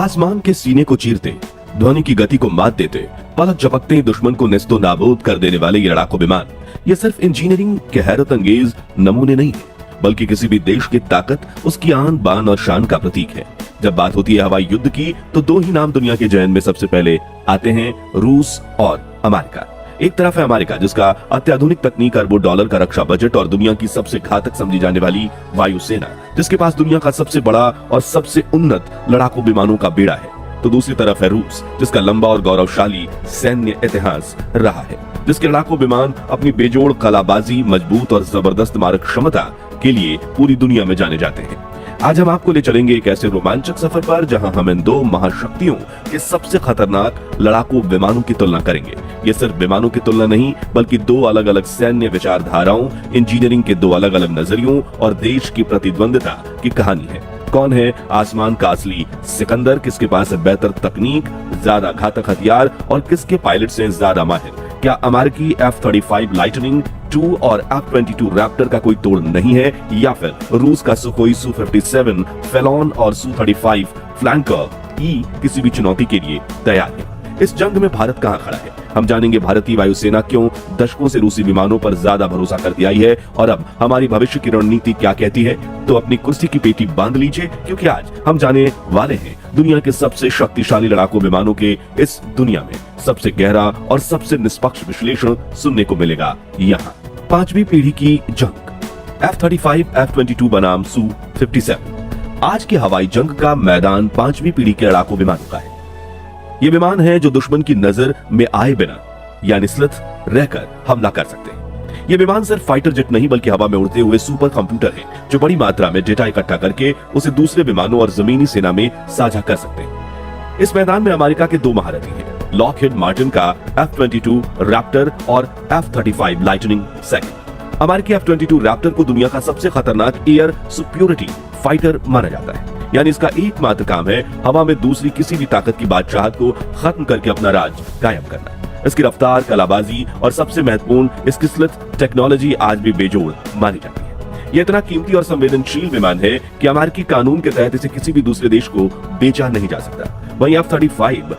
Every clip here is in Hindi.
आसमान के सीने को चीरते, ध्वनि की गति को मात देते, पलक झपकते ही दुश्मन को नेस्तो नाबूद कर देने वाले ये लड़ाकू विमान ये सिर्फ इंजीनियरिंग के हैरत अंगेज नमूने नहीं है, बल्कि किसी भी देश की ताकत, उसकी आन बान और शान का प्रतीक है। जब बात होती है हवाई युद्ध की तो दो ही नाम दुनिया के जहन में सबसे पहले आते हैं, रूस और अमेरिका। एक तरफ है अमेरिका, जिसका अत्याधुनिक तकनीक, अरबों डॉलर का रक्षा बजट और दुनिया की सबसे घातक समझी जाने वाली वायुसेना, जिसके पास दुनिया का सबसे बड़ा और सबसे उन्नत लड़ाकू विमानों का बेड़ा है। तो दूसरी तरफ है रूस, जिसका लंबा और गौरवशाली सैन्य इतिहास रहा है, जिसके लड़ाकू विमान अपनी बेजोड़ कलाबाजी, मजबूत और जबरदस्त मारक क्षमता के लिए पूरी दुनिया में जाने जाते हैं। आज हम आपको ले चलेंगे एक ऐसे रोमांचक सफर पर जहां हम इन दो महाशक्तियों के सबसे खतरनाक लड़ाकू विमानों की तुलना करेंगे। ये सिर्फ विमानों की तुलना नहीं, बल्कि दो अलग अलग सैन्य विचारधाराओं, इंजीनियरिंग के दो अलग अलग नजरियों और देश की प्रतिद्वंदिता की कहानी है। कौन है आसमान का असली सिकंदर, किसके पास है बेहतर तकनीक, ज्यादा घातक हथियार और किसके पायलट से ज्यादा माहिर? क्या अमेरिकी F-35 लाइटनिंग 2 और F-22 रैप्टर का कोई तोड़ नहीं है, या फिर रूस का सुखोई Su-57 फेलॉन और Su-35 फ्लैंकर ई किसी भी चुनौती के लिए तैयार है? इस जंग में भारत कहां खड़ा है? हम जानेंगे भारतीय वायुसेना क्यों दशकों से रूसी विमानों पर ज्यादा भरोसा करती आई है और अब हमारी भविष्य की रणनीति क्या कहती है। तो अपनी कुर्सी की पेटी बांध लीजिए, क्योंकि आज हम जाने वाले हैं दुनिया के सबसे शक्तिशाली लड़ाकू विमानों के इस दुनिया में सबसे गहरा और सबसे निष्पक्ष विश्लेषण सुनने को मिलेगा यहाँ। पांचवी पीढ़ी की जंग, F-35, F-22 बनाम Su-57। आज की हवाई जंग का मैदान पांचवी पीढ़ी के लड़ाकू विमानों का है। ये विमान है जो दुश्मन की नजर में आए बिना यानी स्लिथ रहकर हमला कर सकते हैं। ये विमान सिर्फ फाइटर जेट नहीं, बल्कि हवा में उड़ते हुए सुपर कंप्यूटर है जो बड़ी मात्रा में डेटा इकट्ठा करके उसे दूसरे विमानों और जमीनी सेना में साझा कर सकते हैं। इस मैदान में अमेरिका के दो महारथी हैं, लॉकहीड मार्टिन का F-22 रैप्टर और F-35 लाइटनिंग सेकंड। अमेरिकी F-22 रैप्टर को दुनिया का सबसे खतरनाक एयर सुपीरियरिटी फाइटर माना जाता है, यानी इसका एकमात्र काम है हवा में दूसरी किसी भी ताकत की बादशाहत को खत्म करके अपना राज कायम करना। इसकी रफ्तार, कलाबाजी और सबसे महत्वपूर्ण इसकी स्लिथ टेक्नोलॉजी आज भी बेजोड़ मानी जाती है। यह इतना कीमती और संवेदनशील विमान है कि अमेरिकी कानून के तहत इसे किसी भी दूसरे देश को बेचा नहीं जा सकता। वहीं F-35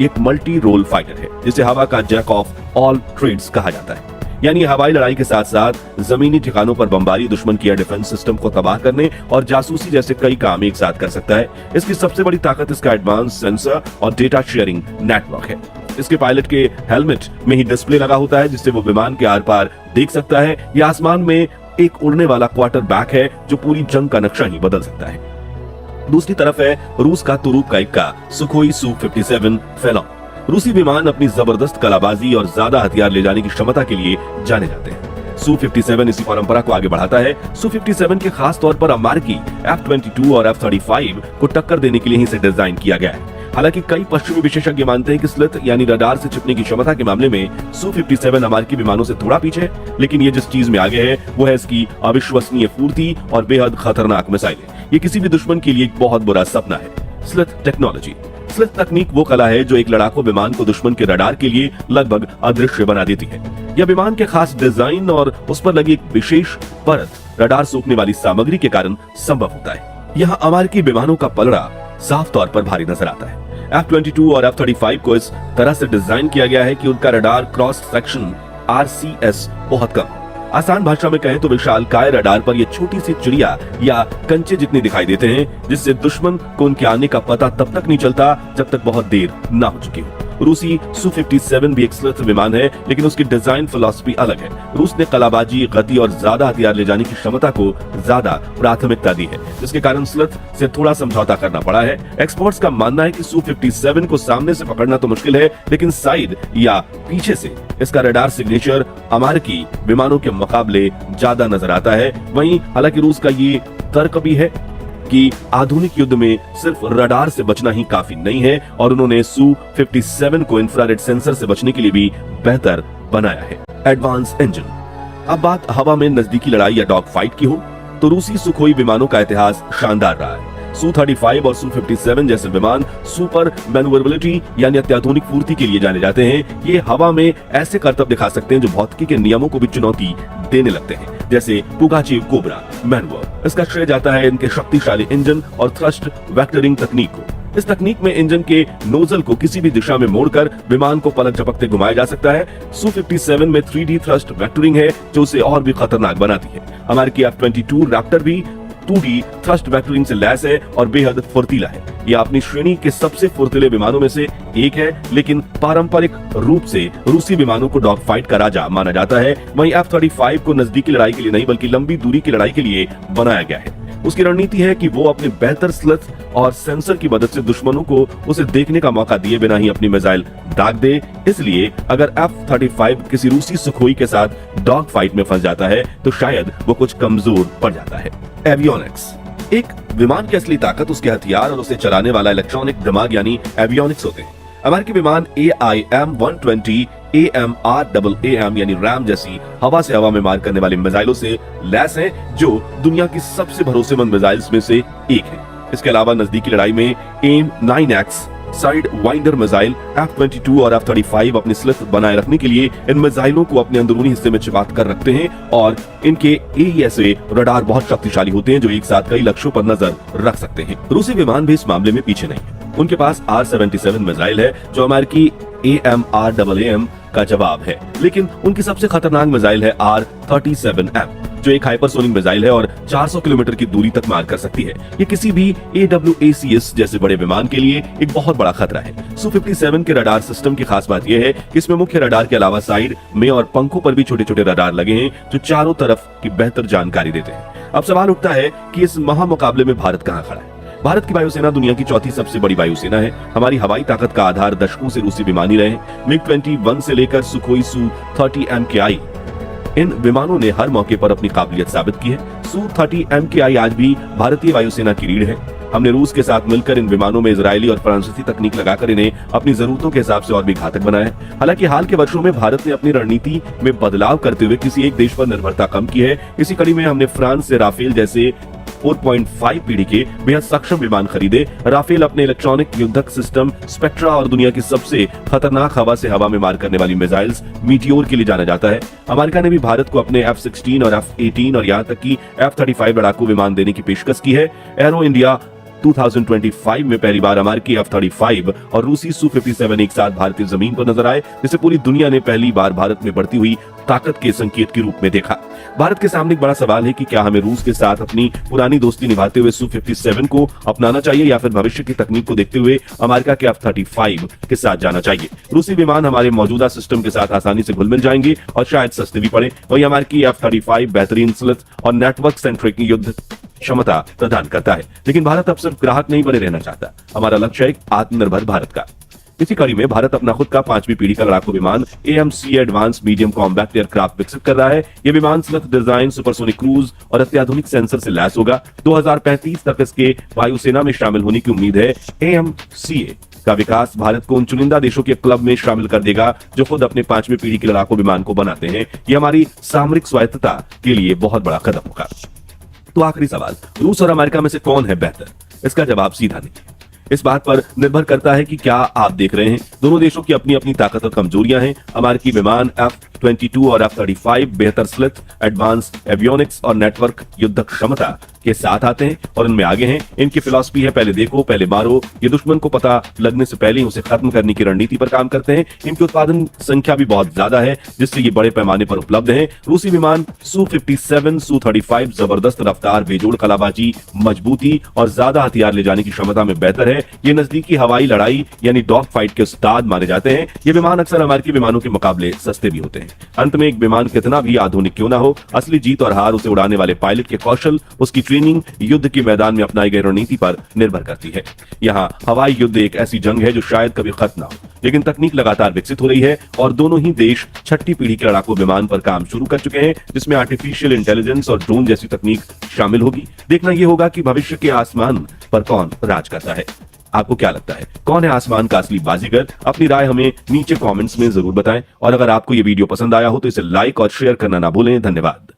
एक मल्टी रोल फाइटर है, जिसे हवा का जैक ऑफ ऑल ट्रेड्स कहा जाता है, यानी हवाई लड़ाई के साथ साथ जमीनी ठिकानों पर बमबारी, दुश्मन की एयर डिफेंस सिस्टम को तबाह करने और जासूसी जैसे कई काम एक साथ कर सकता है। इसकी सबसे बड़ी ताकत इसका एडवांस सेंसर और डेटा शेयरिंग नेटवर्क है। इसके पायलट के हेलमेट में ही डिस्प्ले लगा होता है, जिससे वो विमान के आर पार देख सकता है। यह आसमान में एक उड़ने वाला क्वार्टर बैक है जो पूरी जंग का नक्शा ही बदल सकता है। दूसरी तरफ है रूस का तुरूप का इक्का सुखोई Su-57 फेलॉन। रूसी विमान अपनी जबरदस्त कलाबाजी और ज्यादा हथियार ले जाने की क्षमता के लिए जाने जाते हैं। Su-57 इसी परंपरा को आगे बढ़ाता है। Su-57 के खास तौर पर अमेरिकी F-22 और F-35 को टक्कर देने के लिए ही इसे डिजाइन किया गया है। हालांकि कई पश्चिमी विशेषज्ञ मानते हैं कि स्लिथ यानी रडार से छिपने की क्षमता के मामले में Su-57 अमेरिकी विमानों से थोड़ा पीछे है, लेकिन ये जिस चीज में आगे है वो है इसकी अविश्वसनीय फुर्ती और बेहद खतरनाक मिसाइलें। ये किसी भी दुश्मन के लिए एक बहुत बुरा सपना है। स्लिथ टेक्नोलॉजी, स्लिथ तकनीक वो कला है जो एक लड़ाकू विमान को दुश्मन के रडार के लिए लगभग अदृश्य बना देती है। यह विमान के खास डिजाइन और उस पर लगी एक विशेष परत रडार सोखने वाली सामग्री के कारण संभव होता है। यहाँ अमेरिकी विमानों का पलड़ा साफ तौर पर भारी नजर आता है। F-22 और F-35 को इस तरह से डिजाइन किया गया है कि उनका रडार क्रॉस सेक्शन RCS बहुत कम। आसान भाषा में कहें तो विशालकाय रडार पर ये छोटी सी चिड़िया या कंचे जितने दिखाई देते हैं, जिससे दुश्मन को उनके आने का पता तब तक नहीं चलता जब तक बहुत देर ना हो चुकी हो। रूसी Su-57 भी एक स्लिथ विमान है, लेकिन उसकी डिजाइन फिलॉसफी अलग है। रूस ने कलाबाजी, गति और ज्यादा हथियार ले जाने की क्षमता को ज्यादा प्राथमिकता दी है, जिसके कारण स्लिथ से थोड़ा समझौता करना पड़ा है। एक्सपर्ट्स का मानना है कि Su-57 को सामने से पकड़ना तो मुश्किल है, लेकिन साइड या पीछे से इसका रडार सिग्नेचर अमेरिकी विमानों के मुकाबले ज्यादा नजर आता है। वहीं हालांकि रूस का ये तर्क भी है कि आधुनिक युद्ध में सिर्फ रडार से बचना ही काफी नहीं है और उन्होंने Su-57 को इंफ्रारेड सेंसर से बचने के लिए भी बेहतर बनाया है। एडवांस इंजन, अब बात हवा में नजदीकी लड़ाई या डॉग फाइट की हो तो रूसी सुखोई विमानों का इतिहास शानदार रहा है। Su-35 और Su-57 जैसे विमान सुपर मैन्यूवरेबिलिटी यानी अत्याधुनिक फुर्ती के लिए जाने जाते हैं। ये हवा में ऐसे करतब दिखा सकते हैं जो भौतिकी के नियमों को भी चुनौती देने लगते हैं, जैसे पुगाचेव कोबरा मैन्यूवर। इसका श्रेय जाता है इनके शक्तिशाली इंजन और थ्रस्ट वेक्टरिंग तकनीक को। इस तकनीक में इंजन के नोजल को किसी भी दिशा में मोड़कर विमान को पलक झपकते घुमाया जा सकता है। Su-57 में 3D थ्रस्ट वेक्टरिंग है जो उसे और भी खतरनाक बनाती है। अमेरिकी F-22 रैप्टर भी 2D थ्रस्ट वेक्टरिंग से लैस है और बेहद फुर्तीला है। यह अपनी श्रेणी के सबसे फुर्तीले विमानों में से एक है, लेकिन पारंपरिक रूप से रूसी विमानों को डॉग फाइट का राजा माना जाता है। वहीं F-35 को नजदीकी लड़ाई के लिए नहीं बल्कि लंबी दूरी की लड़ाई के लिए बनाया गया है। उसकी रणनीति है कि वो अपने बेहतर स्लेथ और सेंसर की मदद से दुश्मनों को उसे देखने का मौका दिए बिना ही अपनी मिसाइल दाग दे। इसलिए अगर F-35 किसी रूसी सुखोई के साथ डॉग फाइट में फंस जाता है तो शायद वो कुछ कमजोर पड़ जाता है। एवियोनिक्स। एक विमान की असली ताकत उसके हथियार और उसे चलाने वाला इलेक्ट्रॉनिक दिमाग यानी एवियोनिक्स होते हैं। अमेरिकी विमान AIM-120 AMRAAM यानी रैम जैसी हवा से हवा में मार करने वाली मिसाइलों से लैस हैं, जो दुनिया की सबसे भरोसेमंद मिसाइल्स में से एक है। इसके अलावा नजदीकी लड़ाई में AIM-9X side winder missile F-22 और F-35 अपनी स्लेथ बनाए रखने के लिए इन मिसाइलों को अपने अंदरूनी हिस्से में छिपा कर रखते हैं और इनके AESA रडार बहुत शक्तिशाली होते हैं जो एक साथ कई लक्ष्यों पर नजर रख सकते हैं। रूसी विमान भी इस मामले में पीछे नहीं है। उनके पास R-77 मिसाइल है जो अमेरिकी AMRAAM का जवाब है, लेकिन उनकी सबसे खतरनाक मिसाइल है R-37M जो एक हाइपरसोनिक मिसाइल है और 400 किलोमीटर की दूरी तक मार कर सकती है। ये किसी भी AWACS जैसे बड़े विमान के लिए एक बहुत बड़ा खतरा है। Su-57 के रडार सिस्टम की खास बात यह है कि इसमें मुख्य रडार के अलावा साइड में और पंखों पर भी छोटे छोटे रडार लगे हैं जो चारों तरफ की बेहतर जानकारी देते हैं। अब सवाल उठता है कि इस महामुकाबले में भारत कहां खड़ा है। भारत की वायुसेना दुनिया की चौथी सबसे बड़ी वायुसेना है। हमारी हवाई ताकत का आधार दशकों से रूसी विमान ही रहे। MiG-21 से लेकर सुखोई Su-30 MKI इन विमानों ने हर मौके पर अपनी काबिलियत साबित की है। Su-30 MKI आज भी भारतीय वायुसेना की रीढ़ है। हमने रूस के साथ मिलकर इन विमानों में इजरायली और फ्रांसीसी तकनीक लगाकर इन्हें अपनी जरूरतों के हिसाब से और भी घातक बनाया है। हालांकि हाल के वर्षों में भारत ने अपनी रणनीति में बदलाव करते हुए किसी एक देश पर निर्भरता कम की है। इसी कड़ी में हमने फ्रांस से राफेल जैसे 4.5 पीढ़ी के बेहद सक्षम विमान खरीदे। राफेल अपने इलेक्ट्रॉनिक युद्धक सिस्टम स्पेक्ट्रा और दुनिया की सबसे खतरनाक हवा से हवा में मार करने वाली मिसाइल्स मीटियोर के लिए जाना जाता है। अमेरिका ने भी भारत को अपने F-16 और F-18 और यहाँ तक कि F-35 लड़ाकू विमान देने की पेशकश की है। एरो इंडिया 2025 में पहली बार अमेरिकी F-35 और रूसी Su-57 एक साथ भारतीय जमीन पर नजर आए, जिसे पूरी दुनिया ने पहली बार भारत में बढ़ती हुई ताकत के संकेत के रूप में देखा। भारत के सामने एक बड़ा सवाल है कि क्या हमें रूस के साथ अपनी पुरानी दोस्ती निभाते हुए Su-57 को अपनाना चाहिए या फिर भविष्य की तकनीक को देखते हुए अमेरिका के F-35 के साथ जाना चाहिए। रूसी विमान हमारे मौजूदा सिस्टम के साथ आसानी से घुल मिल जाएंगे और शायद सस्ते भी पड़े। वहीं अमेरिकी F-35 बेहतरीन स्लेथ और नेटवर्क सेंट्रिक युद्ध क्षमता प्रदान करता है, लेकिन भारत अब सिर्फ ग्राहक नहीं बने रहना चाहता। हमारा लक्ष्य है आत्मनिर्भर भारत का। इसी कड़ी में भारत अपना खुद का 5वीं पीढ़ी का लड़ाकू विमान AMC advance medium combat aircraft विकसित कर रहा है। यह विमान स्लेथ डिजाइन, सुपरसोनिक क्रूज और अत्याधुनिक सेंसर से लैस होगा। 2035 तक इसके वायुसेना में शामिल होने की उम्मीद है। AMCA का विकास भारत को उन चुनिंदा देशों के क्लब में शामिल कर देगा जो खुद अपने 5वीं पीढ़ी के लड़ाकू विमान को बनाते हैं। यह हमारी सामरिक स्वायत्तता के लिए बहुत बड़ा कदम होगा। तो आखिरी सवाल, रूस और अमेरिका में से कौन है बेहतर? इसका जवाब सीधा नहीं है। इस बात पर निर्भर करता है कि क्या आप देख रहे हैं। दोनों देशों की अपनी अपनी ताकत और कमजोरियां हैं। अमेरिकी विमान F-22 और F-35 बेहतर स्लेथ, एडवांस एवियोनिक्स और नेटवर्क युद्धक क्षमता के साथ आते हैं और इनमें आगे हैं। इनकी फिलॉसफी है पहले देखो पहले मारो। ये दुश्मन को पता लगने से पहले ही उसे खत्म करने की रणनीति पर काम करते हैं। इनकी उत्पादन संख्या भी बहुत ज्यादा है, जिससे ये बड़े पैमाने पर उपलब्ध हैं। रूसी विमान Su-57, Su-35 जबरदस्त रफ्तार, बेजोड़ कलाबाजी, मजबूती और ज्यादा हथियार ले जाने की क्षमता में बेहतर है। ये नजदीकी हवाई लड़ाई यानी डॉग फाइट के उस्ताद माने जाते हैं। ये विमान अक्सर अमेरिकी विमानों के मुकाबले सस्ते भी होते हैं। अंत में एक विमान कितना भी आधुनिक क्यों ना हो, असली जीत और हार उसे उड़ाने वाले पायलट के कौशल, उसकी ट्रेनिंग, युद्ध के मैदान में अपनाई गई रणनीति पर निर्भर करती है। यहाँ हवाई युद्ध एक ऐसी जंग है जो शायद कभी खत्म ना हो, लेकिन तकनीक लगातार विकसित हो रही है और दोनों ही देश 6ठी पीढ़ी के लड़ाकू विमान पर काम शुरू कर चुके हैं, जिसमें आर्टिफिशियल इंटेलिजेंस और ड्रोन जैसी तकनीक शामिल होगी। देखना यह होगा कि भविष्य के आसमान पर कौन राज करता है। आपको क्या लगता है, कौन है आसमान का असली बाजीगर? अपनी राय हमें नीचे कमेंट्स में जरूर बताएं और अगर आपको ये वीडियो पसंद आया हो तो इसे लाइक और शेयर करना ना भूलें। धन्यवाद।